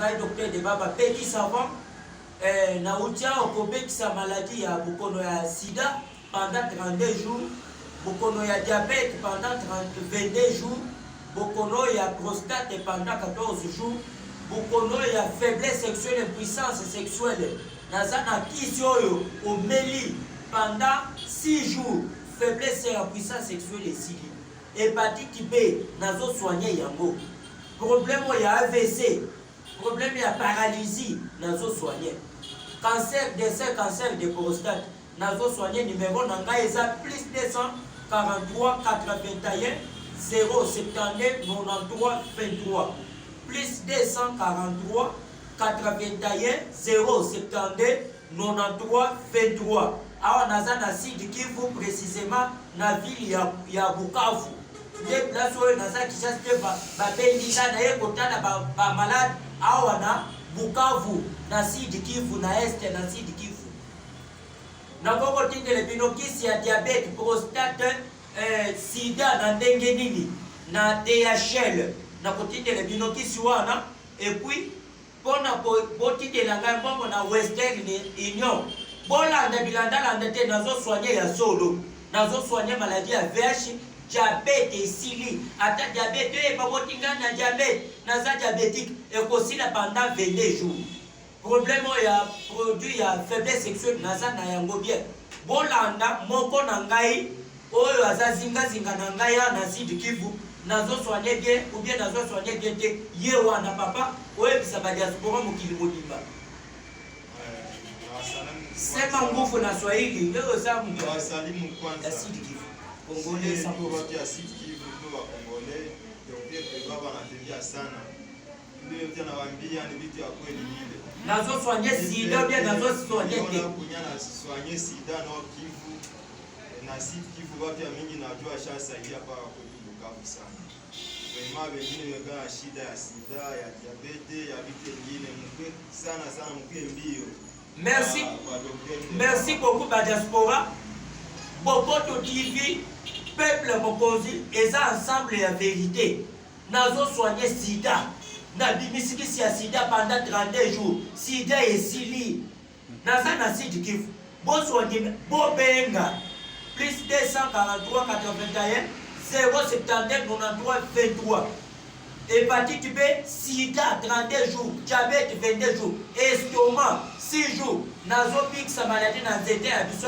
ngai docteur de baba petit savant na utia okobekisa maladie ya bokono ya sida pendant 32 jours, bokono ya diabète pendant 22 jours, bokono ya prostate pendant 14 jours, bokono ya faiblesse sexuelle, impuissance sexuelle naza na kisi oyo omeli pendant 6 jours, faiblesse ya puissance sexuelle esili. Hépatite B nazo soigner yango, problème ya AVC, problème ya paralysie nazo soigner, cancer de sein, cancer de prostate nazo soigner. Numéro na ngai eza plus 243 81 079 93 23, plus 243 81 079 93 23. awa naza na Sud Kivu, précisément na ville ya Bukavu. Nde place oyo naza Kinshasa te babendisa na ye kotala ba malade awa na Bukavu na Sud Kivu, na este na Sud Kivu. Nakoko tindele bino kisi ya diabete, prostate, sida na ndenge nini na DHL, nakotindele bino kisi wana. Et puis pona botindela ngai mbongo na Western Union, bolanda bilandalanda te, nazo soigner ya solo, nazo soigner maladie ya VIH, diabète esili. Ata diabète eba botinga na diabète, naza diabétique ekosila pendant 22 jours. Problème ya produit ya faiblesse sexuelle naza na yango bien. Bolanda moko na ngai oyo aza zinga na ngai na Sud Kivu, nazo soigner bien ou bien nazo soigner bien te ye wana papa oyebisa ba diaspora mokili modimba. Sema nguvu na Swahili leo za mtu wasalimu kwanza Sud Kivu Congolais sapo watu ya Sud Kivu kwa Congolais ndio pia baba anatembea sana, ndio yote anawaambia ni vitu ya kweli vile. Nazo soigner sida bien nazo soigner te kunyana soigner sida na Kivu na Sud Kivu watu mingi najua shasaidia hapa kwetu Bukavu sana. Wema wengine wega shida ya sida, ya diabete, ya vitu vingine mkwe sana mkwe mbio. Merci. Merci beaucoup ba diaspora. Bokoto TV, peuple mokonzi, eza ensemble ya vérité. Nazo soigner sida. Na bimisiki ya sida pendant 32 jours. Sida esili. Naza na Sud Kivu. Bo soigner, bo benga. Plus 243 81 079 93 23. Hépatite B, sida 32 jours, diabète 22 jours, estomac 6 jours, nazo pique sa maladie na nzete ya biso.